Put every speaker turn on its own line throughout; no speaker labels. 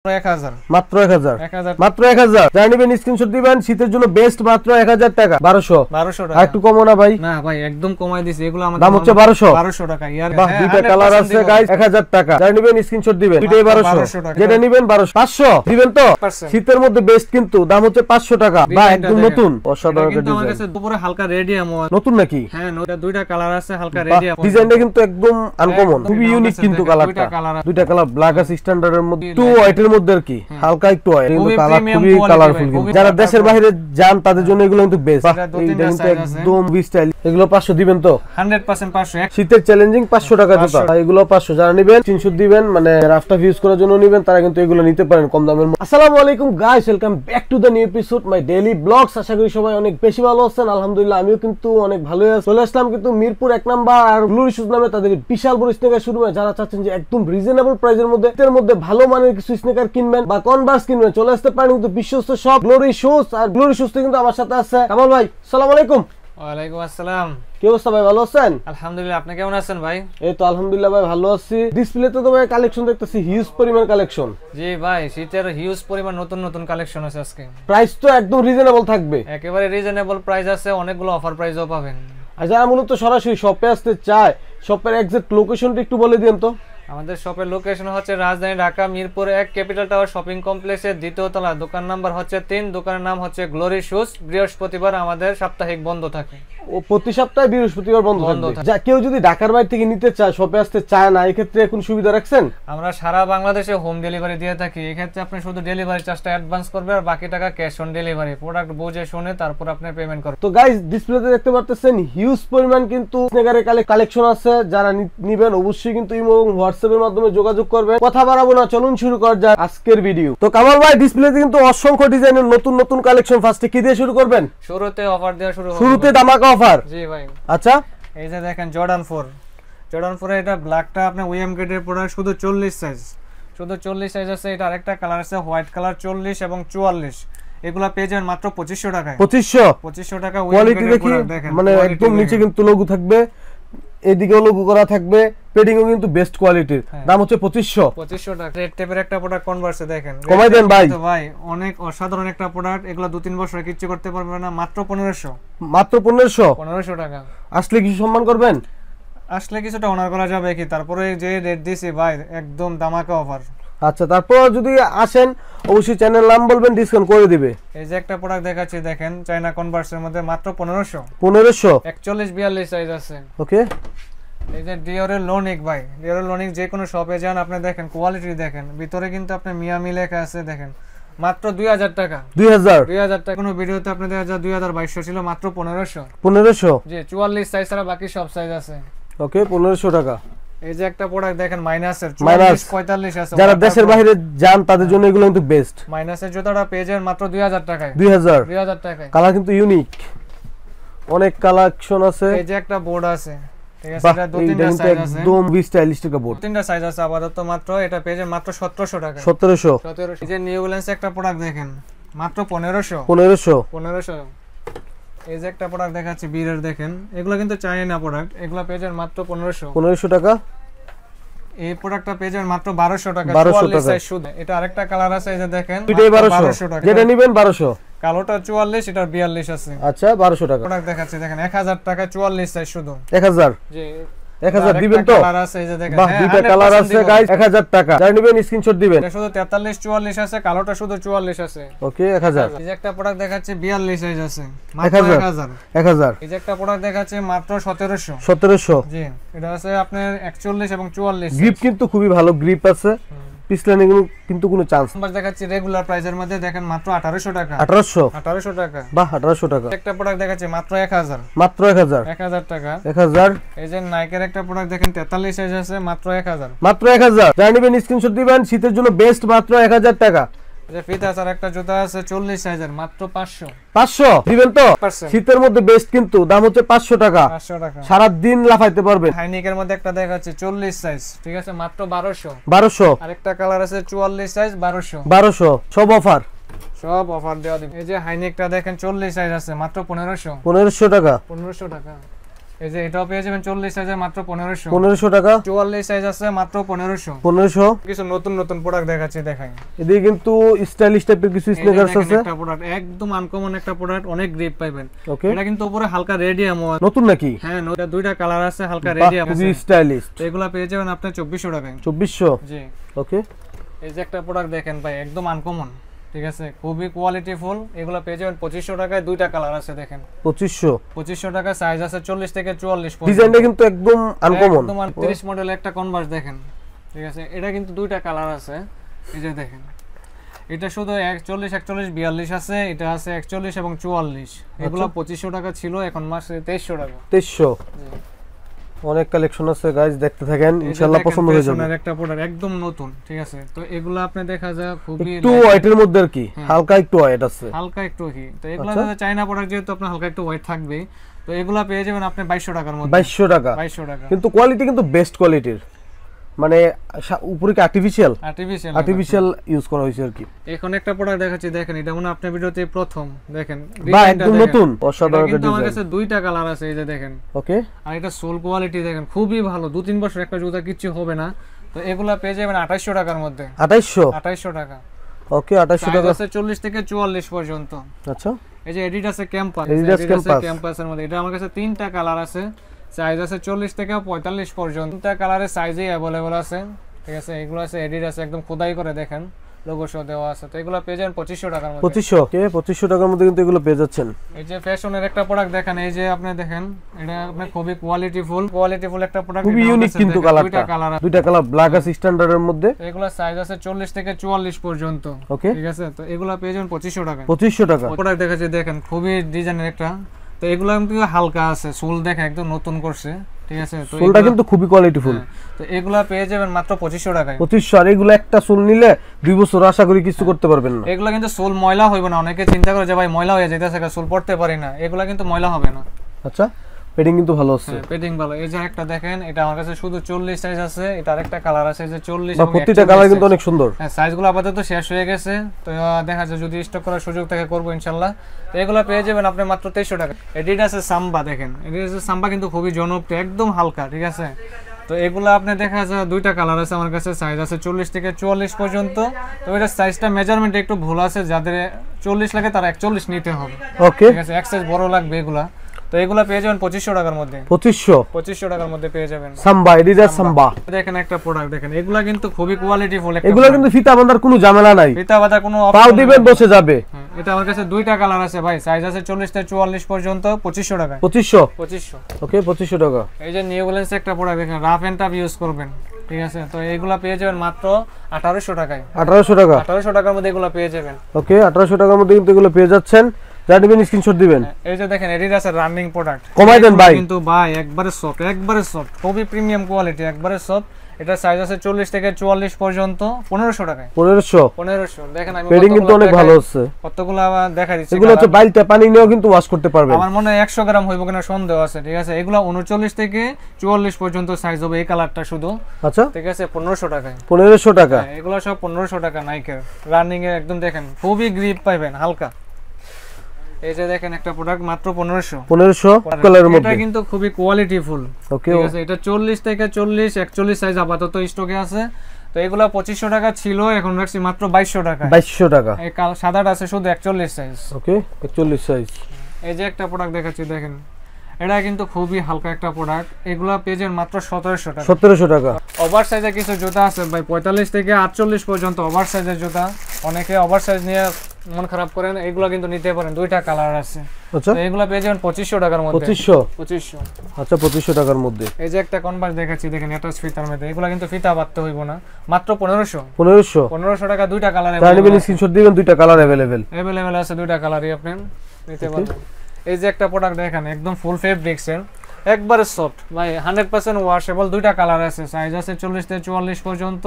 মাত্র 1000 মাত্র 1000 যারা নেবেন স্ক্রিনশট দিবেন। শীতের জন্য বেস্ট মাত্র 1000 টাকা। 1200
টাকা।
একটু কমো না ভাই?
না ভাই একদম কমাই দিছি, এগুলো আমাদের
দাম হচ্ছে 1200
টাকা। ইয়ার
বাহ, দুইটা কালার আছে গাইস, 1000 টাকা। যারা নেবেন স্ক্রিনশট দিবেন। দুইটাই 1200 টাকা। যেটা নেবেন 1200 500 দিবেন তো? শীতের মধ্যে বেস্ট কিন্তু দাম হচ্ছে 500 টাকা। বা একদম নতুন অসাধারণ
কিন্তু আমার কাছে উপরে হালকা রেডিয়াম
নতুন নাকি?
হ্যাঁ, দুইটা কালার আছে, হালকা রেডিয়াম।
ডিজাইনটা কিন্তু একদম আনকমন, খুবই ইউনিক কিন্তু কালারটা। দুইটা কালার ব্ল্যাক আছে স্ট্যান্ডার্ডের মধ্যে, টু হোয়াইটের মধ্যে আর কি, হালকা একটু হোয়াইট কিন্তু কালার খুবই কালারফুল। যারা দেশের বাইরে যান তাদের জন্য এগুলো কিন্তু বেস্ট। এইটা কিন্তু একদম বি স্টাইল। এগুলো 500 দিবেন তো?
100% 500।
শীতের চ্যালেঞ্জিং 500 টাকা জুতা। এগুলো 500। যারা নেবেন 300 দিবেন, মানে রাফটা ইউজ করার জন্য নেবেন, তারা কিন্তু এগুলো নিতে পারেন কম দামের মধ্যে। আসসালামু আলাইকুম guys, welcome back to the new episode my daily blogs. আশা করি সবাই অনেক বেশি ভালো আছেন। আলহামদুলিল্লাহ আমিও কিন্তু অনেক ভালো আছি। চলে আসলাম কিন্তু মিরপুর 1 নাম্বার আর গ্লোরি শুজ নামে তাদের বিশাল বড় স্নিকার শোরুমে। যারা চাচ্ছেন যে একদম রিজনেবল প্রাইসের মধ্যে এর মধ্যে ভালো মানের কিছু স্নিকার কিনবেন বা কনভার্স কিনবেন, চলে আসতে পারেন কিন্তু বিশ্বস্ত সব গ্লোরি শুজ। আর গ্লোরি শুজ কিন্তু আমার সাথে আছে কামাল ভাই। আসসালামু আলাইকুম।
ওয়ালাইকুম আসসালাম।
কি অবস্থা ভাই, ভালো আছেন?
আলহামদুলিল্লাহ, আপনি কেমন আছেন ভাই?
এই তো আলহামদুলিল্লাহ ভাই ভালো আছি। ডিসপ্লেতে তো ভাই কালেকশন দেখতেছি, হিউজ পরিমাণ কালেকশন।
জি ভাই, শীতের হিউজ পরিমাণ নতুন নতুন কালেকশন আছে আজকে।
প্রাইস তো একদম রিজনেবল থাকবে,
একেবারে রিজনেবল প্রাইস আছে, অনেকগুলো অফার প্রাইসও পাবেন।
আর যারা মূলত সরাসরি শপে আসতে চায়, শপের এক্সাক্ট লোকেশনটা একটু বলে দিন তো।
আমাদের শপের লোকেশন হচ্ছে রাজধানী Dhaka, Mirpur 1 capital tower shopping কমপ্লেক্সের 2য় তলা। দোকান নাম্বার হচ্ছে 3। দোকানের নাম হচ্ছে গ্লোরি শুজ। বৃহস্পতিবার আমাদের সাপ্তাহিক বন্ধ থাকে।
ও প্রতি সপ্তাহে বৃহস্পতিবার বন্ধ থাকে। যা কেউ যদি ঢাকার বাইরে থেকে নিতে চায়, শপে আসতে চায় না, এই ক্ষেত্রে কোন সুবিধা রাখছেন?
আমরা সারা বাংলাদেশে হোম ডেলিভারি দিয়ে থাকি। এই ক্ষেত্রে আপনি শুধু ডেলিভারি চার্জটা অ্যাডভান্স করবেন আর বাকি টাকা ক্যাশ অন ডেলিভারি। প্রোডাক্ট বুঝে শুনে তারপর আপনি পেমেন্ট করবেন।
তো গাইস, ডিসপ্লেতে দেখতে পাচ্ছেন হিউজ পরিমাণ কিন্তু স্নিকারের কালেকশন আছে। যারা নিবেন অবশ্যই কিন্তু ইমো এবং হোয়াটসঅ্যাপের মাধ্যমে যোগাযোগ করবেন। কথা বাড়াবো না, চলুন শুরু করা যাক আজকের ভিডিও। তো কামাল ভাই, ডিসপ্লেতে কিন্তু অসংখ্য ডিজাইনের নতুন নতুন কালেকশন। ফার্স্টে কি দিয়ে শুরু করবেন?
শুরুতে অফার দেওয়া শুরু হবে।
শুরুতে ধামাকা অফার।
জি ভাই।
আচ্ছা,
এই যে দেখেন জর্ডান 4 এটা ব্ল্যাকটা আপনি ওএম গ্রেডের প্রোডাক্ট, শুধু 40 সাইজ, শুধু 40 সাইজ আছে। এটা আরেকটা কালার আছে হোয়াইট কালার 40 এবং 44। এগুলা পেয়ে যাবেন মাত্র 2500 টাকায়।
2500
টাকা।
কোয়ালিটি দেখি, মানে একদম নিচে কিন্তু লোগো থাকবে, এদিকেও লোগো করা থাকবে, পেডিংও কিন্তু বেস্ট কোয়ালিটির। দাম হচ্ছে 2500
টাকা। রেড টেপের একটা প্রোডাক্ট কনভার্সে দেখেন,
কমাই দেন ভাই।
তো ভাই অনেক অসাধারণ একটা প্রোডাক্ট, এগুলা 2-3 বছর কিচ্ছু করতে পারবে না। মাত্র 1500।
মাত্র 1500
টাকা।
আসলে কি সম্মান করবেন?
আসলে কিছুটা অনার করা যাবে কি, তারপরে যে রেট দিছি ভাই একদম ধামাকা অফার।
আচ্ছা, তারপর যদি আসেন অবশ্যই চ্যানেল নাম বলবেন, ডিসকাউন্ট করে দিবে।
এই যে একটা প্রোডাক্ট দেখাচ্ছি দেখেন, চায়না কনভার্সের মধ্যে মাত্র 1500 41-42 সাইজ আছে।
ওকে,
এই যে ডিওরের লোনিক ভাই, ডিওরের লোনিক যে কোনো শপে যান আপনি দেখেন, কোয়ালিটি দেখেন, ভিতরে কিন্তু আপনি মিয়ামি লেখা আছে দেখেন। মাত্র 2000 টাকা। 2000 টাকা। কোনো ভিডিওতে আপনি দেখা যায় 2200 ছিল, মাত্র 1500। জি, 44 সাইজ ছাড়া বাকি সব সাইজ আছে।
ওকে, 1500 টাকা।
এই যে একটা প্রোডাক্ট দেখেন মাইনাসের 44-45 আছে।
যারা দেশের বাইরে যান তাদের জন্য এগুলো কিন্তু বেস্ট।
মাইনাসের জুতাটা পেয়ে যাবেন মাত্র 2000 টাকায়।
2000
টাকায়।
কালার কিন্তু ইউনিক, অনেক কালেকশন আছে।
এই যে একটা বোর্ড আছে, ঠিক আছে, এটা 2-3টা সাইজ আছে,
একদম স্টাইলিশ একটা বোর্ড।
3টা সাইজ আছে আপাতত। মাত্র এটা পেয়ে যাবেন মাত্র 1700 টাকা।
1700।
এই যে নিউ ব্যালেন্স একটা প্রোডাক্ট দেখেন, মাত্র 1500। এই যে একটা প্রোডাক্ট দেখাচ্ছি বীরের দেখেন, এগুলো কিন্তু চাইনা প্রোডাক্ট, এগুলো পেয়ে যাবেন মাত্র 1500
টাকা।
এই প্রোডাক্টটা পেয়ে যাবেন মাত্র 1200 টাকা। 44 সাইজ শুধু। এটা আরেকটা কালার আছে, এই যে দেখেন,
এটাই 1200 টাকা। যেটা নেবেন 1200।
কালোটা 44, এটা 42 আছে।
আচ্ছা, 1200 টাকা।
প্রোডাক্ট দেখাচ্ছি দেখেন, 1000 টাকা 44 সাইজ শুধু।
1000।
জি,
1000 দিবেন তো?
কালার আছে, এই যে দেখেন,
বাহ, দুইটা কালার আছে গাইস, 1000 টাকা। যারা নেবেন স্ক্রিনশট দিবেন।
এটা শুধু 43-44 আছে, কালোটা শুধু 44 আছে।
ওকে, 1000।
এই যে একটা প্রোডাক্ট দেখাচ্ছি 42 সাইজ আছে, মাত্র 1000। এই যে একটা প্রোডাক্ট দেখাচ্ছি মাত্র 1700। জি, এটা আছে আপনার 41 এবং 44।
গ্রিপ কিন্তু খুবই ভালো গ্রিপ আছে, পিছলানি কিন্তু কোনো চান্স।
নাম্বার দেখাচ্ছি রেগুলার প্রাইসের মধ্যে দেখেন, মাত্র 1800 টাকা।
1800
টাকা।
বাহ, 1800 টাকা।
একটা প্রোডাক্ট দেখাচ্ছি মাত্র 1000।
মাত্র
1000 টাকা।
1000।
এই যে নাইকের একটা প্রোডাক্ট দেখেন 43 সাইজ আছে, মাত্র 1000।
মাত্র 1000। যারা নেবেন স্ক্রিনশট দিবেন। শীতের জন্য বেস্ট, মাত্র 1000 টাকা।
এই যে ফিতা আর একটা জুতা আছে 40 সাইজের, মাত্র
500 দিবেন তো? শীতের মধ্যে বেস্ট কিন্তু দাম হচ্ছে 500 টাকা। সারা দিন লাফাইতে পারবেন।
হাইনিকের মধ্যে একটা দেখাচ্ছি 40 সাইজ, ঠিক আছে, মাত্র 1200। আরেকটা কালার আছে 44 সাইজ,
1200। সব অফার
দেওয়া দিবেন। এই যে হাইনিকটা দেখেন 40 সাইজ আছে, মাত্র 1500
টাকা।
1500 টাকা। এই যে এটাও পেয়ে যাবেন 40 সাইজের মাত্র 1500
1500 টাকা
44 সাইজ আছে মাত্র 1500
1500
কিছু নতুন নতুন প্রোডাক্ট দেখাচ্ছি দেখাই
এদিকে কিন্তু স্টাইলিশ টাইপের কিছু স্নিকার্স আছে
একটা প্রোডাক্ট একদম আনকমন একটা প্রোডাক্ট অনেক গ্রিপ পাবেন
ওকে
এটা কিন্তু উপরে হালকা রেডিয়াম
নতুন নাকি
হ্যাঁ এটা দুইটা কালার আছে হালকা রেডিয়াম আছে
খুবই স্টাইলিশ
তো এগুলা পেয়ে যাবেন আপনি 2400 টাকায়
2400
জি
ওকে
এই যে একটা প্রোডাক্ট দেখেন ভাই একদম আনকমন ঠিক আছে খুবই কোয়ালিটি ফুল এগুলো পেয়ে যাবেন 2500 টাকায় দুইটা কালার আছে দেখেন
2500
টাকা সাইজ আছে 40 থেকে 44
ডিজাইনটা কিন্তু একদম আনকমন
একদম 30 মডেলের একটা কনভার্স দেখেন ঠিক আছে এটা কিন্তু দুইটা কালার আছে এই যে দেখেন এটা শুধু 41 41 42 আছে এটা আছে 41 এবং 44 এগুলো 2500 টাকা ছিল এখন মাসে 2300 টাকা
2300 অনেক কালেকশন আছে গাইস দেখতে থাকেন ইনশাআল্লাহ পছন্দ হয়ে যাবে
একটা প্রোডাক্ট একদম নতুন ঠিক আছে তো এগুলো আপনি দেখা যায় খুবই
একটু হোয়াইটের মধ্যে আর কি হালকা একটু হোয়াইট আছে
হালকা একটু কি তো এগুলো চাইনা প্রোডাক্ট যেহেতু আপনার হালকা একটু হোয়াইট থাকবে তো এগুলো পেয়ে যাবেন আপনি 2200 টাকার মধ্যে
2200 টাকা কিন্তু কোয়ালিটি কিন্তু বেস্ট কোয়ালিটির মানে উপরে কি আর্টিফিশিয়াল ইউজ করা হয়েছে আর কি
এখন একটা প্রোডাক্ট দেখাচ্ছি দেখেন এটা মনে আপনার ভিডিওতে প্রথম দেখেন
বা একদম নতুন অসাধারণ একটা ডিজাইন
আমার কাছে দুইটা কালার আছে এই যে দেখেন
ওকে
আর এটা সোল কোয়ালিটি দেখেন খুবই ভালো 2-3 বছর একটা জুতা কিচ্ছু হবে না তো এগুলা পেয়ে যাবেন 2800 টাকার মধ্যে
2800
টাকা
ওকে 2800 টাকা
আছে 40 থেকে 44 পর্যন্ত
আচ্ছা
এই যে এডিডাসের ক্যাম্পাসের মধ্যে এটা আমার কাছে তিনটা কালার আছে সাইজ আছে 40 থেকে 45 পর্যন্ত তিনটা কালারের সাইজই अवेलेबल আছে ঠিক আছে এগুলো আছে এডিডাস একদম খোদাই করে দেখেন লোগো সহ দেওয়া আছে তো এগুলো পেয়ে যাবেন 2500 টাকার মধ্যে
2500 টাকার মধ্যে কিন্তু এগুলো পেয়ে যাচ্ছেন
এই যে ফ্যাশনের একটা প্রোডাক্ট দেখেন এই যে আপনি দেখেন এটা আপনি খুবই কোয়ালিটিফুল একটা প্রোডাক্ট
খুবই ইউনিক কিন্তু কালারটা দুইটা কালার ব্ল্যাক আর স্ট্যান্ডার্ডের মধ্যে
এগুলো সাইজ আছে 40 থেকে 44 পর্যন্ত
ওকে
ঠিক আছে তো এগুলো পেয়ে যাবেন 2500 টাকা
2500 টাকা
প্রোডাক্ট দেখাচ্ছি দেখেন খুবই ডিজাইনের একটা তো এগুলো কিন্তু হালকা আছে সোল দেখেন একদম নতুন করছে ঠিক আছে তো
সোলটা কিন্তু খুবই কোয়ালিটিফুল
তো এগুলা পেয়ে যাবেন মাত্র 2500 টাকায়
2500 আর এগুলো একটা সোল নিলে 2 বছর আশা করি কিছু করতে পারবেন না
এগুলা কিন্তু সোল ময়লা হইবে না অনেকে চিন্তা করে যে ভাই ময়লা হয়ে যাইতেছে সোল পড়তে পারি না এগুলা কিন্তু ময়লা হবে না
আচ্ছা পেডিং কিন্তু ভালো আছে
পেডিং ভালো এই যে একটা দেখেন এটা আমার কাছে শুধু 40 সাইজ আছে এটা আরেকটা কালার আছে যে 40
এবং প্রত্যেকটা কালার কিন্তু অনেক সুন্দর
হ্যাঁ সাইজগুলো আপাতত শেষ হয়ে গেছে তো দেখা যায় যদি স্টক করার সুযোগ থাকে করব ইনশাআল্লাহ তো এগুলো পেয়ে যাবেন আপনি মাত্র 2300 টাকা এডিডাসের সাম্বা দেখেন এডিডাসের সাম্বা কিন্তু খুবই জনপ্রিয় একদম হালকা ঠিক আছে তো এগুলো আপনি দেখা যায় দুইটা কালার আছে আমার কাছে সাইজ আছে 40 থেকে 44 পর্যন্ত তো এটা সাইজটা মেজারমেন্ট একটু ভুল আছে যাদের 40 লাগে তারা 41 নিতে হবে
ওকে
ঠিক আছে এক সাইজ বড় লাগবে এগুলা তো এগুলা পেয়ে যাবেন 2500 টাকার মধ্যে 2500 টাকার মধ্যে পেয়ে যাবেন
সাম্বা এডিডাস সাম্বা
দেখেন একটা প্রোডাক্ট দেখেন এগুলা কিন্তু খুবই কোয়ালিটিফুল
এগুলা কিন্তু ফিতা বাঁধার কোনো ঝামেলা নাই
ফিতা বাঁধার কোনো
পাও দিবেন বসে যাবে
এটা আমার কাছে দুইটা কালার আছে ভাই সাইজ আছে 40 থেকে 44 পর্যন্ত 2500 টাকা
2500 ওকে 2500 টাকা
এই যে নিউ ব্যালেন্স একটা প্রোডাক্ট দেখেন রাফ এন্ড টাফ ইউজ করবেন ঠিক আছে তো এগুলা পেয়ে যাবেন মাত্র 1800 টাকায় 1800 টাকার মধ্যে এগুলা পেয়ে যাবেন
ওকে 1800 টাকার মধ্যে কিন্তু এগুলো পেয়ে যাচ্ছেন যা দিবেন স্ক্রিনশট দিবেন
এই যে দেখেন এডিডাসের রানিং প্রোডাক্ট
কমাই দেন ভাই
কিন্তু ভাই একবারে সফট খুবই প্রিমিয়াম কোয়ালিটি একবারে সফট এটা সাইজ আছে 40 থেকে 44 পর্যন্ত 1500 টাকায় 1500 দেখেন আমি
পেডিং কিন্তু অনেক ভালো আছে
কতগুলো আবার দেখা দিচ্ছি
এগুলো হচ্ছে বাইলতে পানি নিয়েও কিন্তু ওয়াশ করতে পারবেন
আমার মনে হয় 100 গ্রাম হইব কিনা সন্দেহ আছে ঠিক আছে এগুলো 39 থেকে 44 পর্যন্ত সাইজ হবে এই কালারটা শুধু
আচ্ছা
ঠিক আছে 1500 টাকায়
1500 টাকা
এগুলো সব 1500 টাকা নাইকের রানিং এ একদম দেখেন খুবই গ্রিপ পাবেন হালকা এই যে দেখেন একটা প্রোডাক্ট মাত্র 1500
কালারের মধ্যে
এটা কিন্তু খুবই কোয়ালিটিফুল
ওকে
ঠিক আছে এটা 40 থেকে 40 41 সাইজ আপাতত স্টকে আছে তো এগুলা 2500 টাকা ছিল এখন রাখছি মাত্র 2200 টাকা
2200 টাকা
এই সাদাটা আছে শুধু 41 সাইজ
ওকে 41 সাইজ
এই যে একটা প্রোডাক্ট দেখাচ্ছি দেখেন এটা কিন্তু খুবই হালকা একটা প্রোডাক্ট এগুলা পেজের মাত্র 1700 টাকা ওভার সাইজের কিছু জুতা আছে ভাই 45 থেকে 48 পর্যন্ত ওভার সাইজের জুতা অনেকে ওভার সাইজ নিয়ে মন খারাপ করেন এগুলা কিন্তু নিতে পারেন দুইটা কালার আছে
আচ্ছা
তো এগুলা পেয়ে যাবেন 2500 টাকার মধ্যে
2500 আচ্ছা 2500 টাকার মধ্যে
এই যে একটা কনভার্স দেখাচ্ছি দেখেন এটা ফিতার মধ্যে এগুলা কিন্তু ফিতা বাঁধতে হইব না মাত্র 1500 টাকা দুইটা কালার
अवेलेबल স্ক্রিনশট দিবেন দুইটা কালার अवेलेबल
আছে দুইটা কালারই আপনি নিতে পারবেন এই যে একটা প্রোডাক্ট দেখেন একদম ফুল ফেব্রিক্সের একবারে সফট ভাই 100% ওয়াশেবল দুইটা কালার আছে সাইজ আছে 40 থেকে 44 পর্যন্ত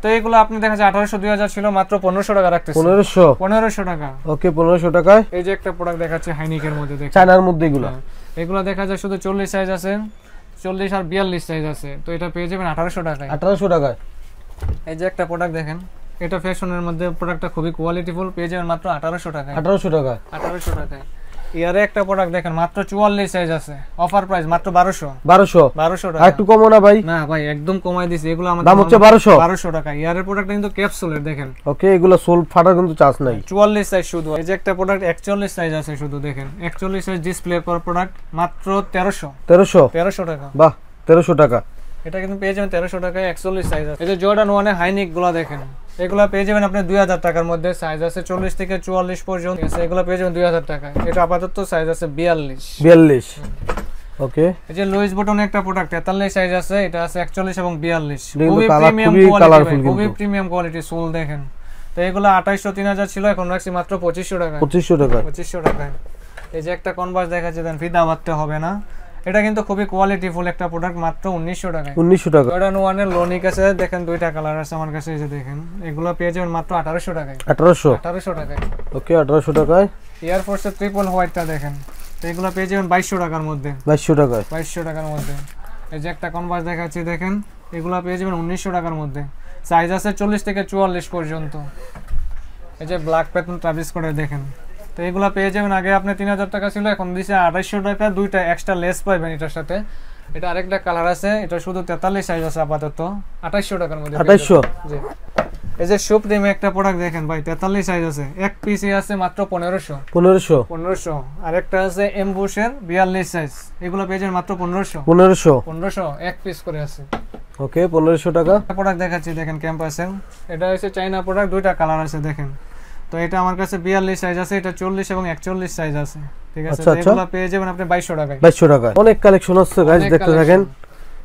তো এগুলো আপনি দেখা যায় 1800 2000 ছিল মাত্র 1500 টাকা রাখতেছি 1500 টাকা
ওকে 1500 টাকায়
এই যে একটা প্রোডাক্ট দেখাচ্ছে হাইনিকের মধ্যে দেখেন
চায়নার মধ্যে
এগুলো দেখা যায় শুধু 40 সাইজ আছে 40 আর 42 সাইজ আছে তো এটা পেয়ে যাবেন 1800 টাকায়
1800 টাকায়
এই যে একটা প্রোডাক্ট দেখেন এটা ফ্যাশনের মধ্যে প্রোডাক্টটা খুবই কোয়ালিটিফুল পেয়ে যাবেন মাত্র 1800 টাকায়
1800 টাকায়
1800 টাকায় ইয়ারে একটা প্রোডাক্ট দেখেন মাত্র 44 সাইজ আছে, অফার প্রাইস মাত্র
1200
টাকা।
আর একটু কম না ভাই?
না ভাই একদম কমাই দিছি, এগুলো আমাদের
দাম হচ্ছে 1200
টাকা। ইয়ারের প্রোডাক্ট কিন্তু ক্যাপসুলের দেখেন।
ওকে, এগুলো সোল ফাটার কিন্তু চান্স নাই।
44 সাইজ শুধু। এই যে একটা প্রোডাক্ট 41 সাইজ আছে শুধু দেখেন, 41 সাইজ ডিসপ্লে করা প্রোডাক্ট মাত্র 1300 টাকা।
বাহ, 1300 টাকা।
এটা কিন্তু পেয়ে যাবেন 1300 টাকায়, 41 সাইজ আছে। এই যে জর্ডান 1 এর হাইনিক গুলো দেখেন, এগুলা পেয়ে যাবেন আপনি 2000 টাকার মধ্যে, সাইজ আছে 40 থেকে 44 পর্যন্ত আছে, এগুলা পেয়ে যাবেন 2000 টাকায়। এটা আপাতত সাইজ আছে 42।
ওকে,
এই যে লুইস বুটন একটা প্রোডাক্ট 43 সাইজ আছে, এটা আছে 41 এবং 42।
খুবই
প্রিমিয়াম
কালারফুল,
খুবই প্রিমিয়াম কোয়ালিটি সোল দেখেন। তো এগুলা 2800 3000 ছিল, এখন রাখছি মাত্র 2500 টাকায়। 2500 টাকায়। এই যে একটা কনভার্স দেখাচ্ছে দেন, ফিদা বাঁধতে হবে না, এটা কিন্তু খুবই কোয়ালিটিফুল একটা প্রোডাক্ট, মাত্র 1900 টাকায়।
1900 টাকা।
জর্ডান 1 এর লোনিক আছে দেখেন, দুইটা কালার আছে আমার কাছে, এই যে দেখেন, এগুলো পেয়ে যাবেন মাত্র 1800 টাকায়। 1800 টাকায়।
ওকে, 1800 টাকায়।
এয়ার ফোর্সের ট্রিপল হোয়াইটটা দেখেন, তো এগুলো পেয়ে যাবেন 2200 টাকার মধ্যে। 2200 টাকার মধ্যে। এই যে একটা কনভার্স দেখাচ্ছি দেখেন, এগুলো পেয়ে যাবেন 1900 টাকার মধ্যে, সাইজ আছে 40 থেকে 44 পর্যন্ত। এই যে ব্ল্যাক প্যাটার্ন ট্রাভিস করে দেখেন, তো এগুলা পেয়ে যাবেন, আগে আপনি 3000 টাকা ছিল, এখন দিছে 2800 টাকা, দুইটা এক্সট্রা লেস পাবেন এটার সাথে। এটা আরেকটা কালার আছে, এটা শুধু 43 সাইজ আছে আপাতত, 2800 টাকার মধ্যে।
2800।
জি। এই যে সুপ্রিম একটা প্রোডাক্ট দেখেন ভাই, 43 সাইজ আছে, এক পিসি আছে মাত্র 1500। আরেকটা আছে এমবুশের 42 সাইজ, এগুলো পেয়ে যাবেন মাত্র 1500 এক পিস করে আছে।
ওকে, 1500 টাকা।
প্রোডাক্ট দেখাচ্ছি দেখেন, ক্যাম্পাসের, এটা হচ্ছে চাইনা প্রোডাক্ট, দুইটা কালার আছে দেখেন। তো এটা আমার কাছে 42 সাইজ আছে, এটা 40 এবং 41 সাইজ আছে, ঠিক আছে। এগুলো পেয়ে যাবেন আপনি 2200 টাকায়।
2200 টাকায়। অনেক কালেকশন আছে গাইস, দেখতে থাকেন।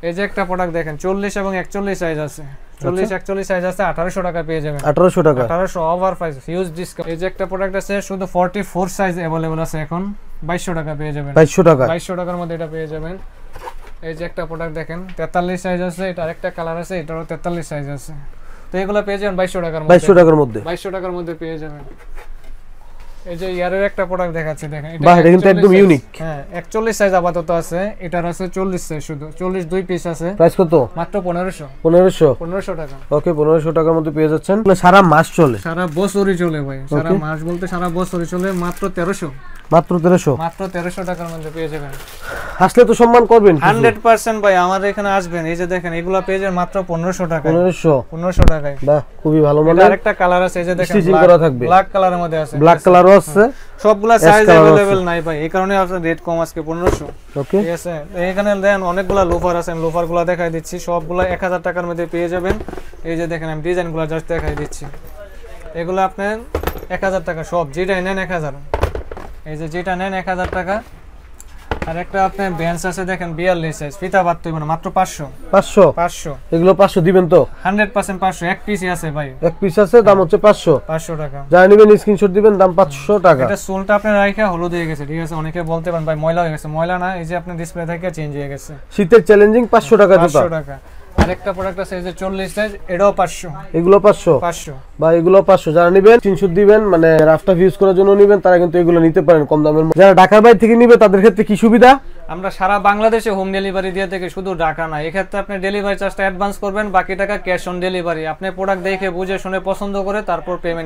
এই যে একটা প্রোডাক্ট দেখেন, 40 এবং 41 সাইজ আছে, 40 41 সাইজ আছে, 1800 টাকা পেয়ে যাবেন।
1800 টাকা।
1800 ওভার প্রাইস, হিউজ ডিসকাউন্ট। এই যে একটা প্রোডাক্ট আছে শুধু 44 সাইজ अवेलेबल আছে এখন, 2200 টাকা পেয়ে যাবেন। 2200 টাকার মধ্যে এটা পেয়ে যাবেন। এই যে একটা প্রোডাক্ট দেখেন, 43 সাইজ আছে, এটা আরেকটা কালার আছে, এটারও 43 সাইজ আছে, তো এগুলো পেয়ে যাবেন 2200 টাকার মধ্যে। 2200 টাকার মধ্যে পেয়ে যাবেন। এই যে ইয়ারের একটা প্রোডাক্ট দেখাচ্ছি দেখেন,
এটা কিন্তু একদম ইউনিক।
হ্যাঁ, 41 সাইজ আপাতত আছে, এটার আছে 40 সাইজ শুধু, 40 দুই পিস আছে।
প্রাইস কত?
মাত্র 1500 টাকা।
ওকে, 1500 টাকার মধ্যে পেয়ে যাচ্ছেন। সারা মাস চলে?
সারা বছরই চলে ভাই, সারা মাস বলতে সারা বছরই চলে। মাত্র 1300 টাকার মধ্যে পেয়ে যাবেন।
আসলে তো সম্মান করবেন
100% ভাই, আমাদের এখানে আসবেন। এই যে দেখেন, এগুলা পেয়ে যাবেন মাত্র 1500 টাকায়। 1500 টাকায়।
বাহ, খুবই ভালো মানে।
আরেকটা কালার আছে, এই যে দেখেন,
স্টিচিং করা থাকবে,
ব্ল্যাক কালারের মধ্যে আছে,
ব্ল্যাক কালারও আছে।
সবগুলা সাইজ अवेलेबल নাই ভাই, এই কারণে আপনার রেট কম আজকে 1500।
ওকে,
ঠিক আছে। এখানে দেখেন অনেকগুলা লোফার আছে, লোফারগুলা দেখাই দিচ্ছি, সবগুলা 1000 টাকার মধ্যে পেয়ে যাবেন। এই যে দেখেন, আমি ডিজাইনগুলো জাস্ট দেখাই দিচ্ছি, এগুলো আপনি 1000 টাকা সব, যেটা নেন 1000। এই যে যেটা নেন 1000 টাকা। আর একটা আপনার বেঞ্চ আছে দেখেন, 42 সাইজ, ফিতা বাদ তো না, মাত্র 500।
এগুলো 500 দিবেন তো?
100% 500, এক পিসই আছে ভাই,
এক পিস আছে, দাম হচ্ছে 500
টাকা।
যারা নেবেন স্ক্রিনশট দিবেন, দাম 500 টাকা।
এটা সোলটা আপনার রাইখা হলুদ হয়ে গেছে, ঠিক আছে। অনেকে বলতে পারেন ভাই ময়লা হয়ে গেছে, ময়লা না, এই যে আপনার ডিসপ্লে থেকে চেঞ্জ হয়ে গেছে।
শীতের চ্যালেঞ্জিং 500 টাকা জুতা।
500 টাকা। আরেকটা প্রোডাক্ট আছে, এই যে 40 সাইজ, এটাও 500।
এগুলো 500 বা এগুলো 500। যারা নেবেন স্ক্রিনশট দিবেন, মানে রাফটা ইউজ করার জন্য নেবেন, তারা কিন্তু এগুলো নিতে পারেন কম দামের মধ্যে। যারা ঢাকার বাইরে থেকে নিবে তাদের ক্ষেত্রে কি সুবিধা?
আমরা সারা বাংলাদেশে হোম ডেলিভারি দিয়ে থেকে, শুধু ঢাকা না। এক্ষেত্রে আপনি ডেলিভারি চার্জটা অ্যাডভান্স করবেন, বাকি টাকা ক্যাশ অন ডেলিভারি। আপনি প্রোডাক্ট দেখে বুঝে শুনে পছন্দ করে তারপর পেমেন্ট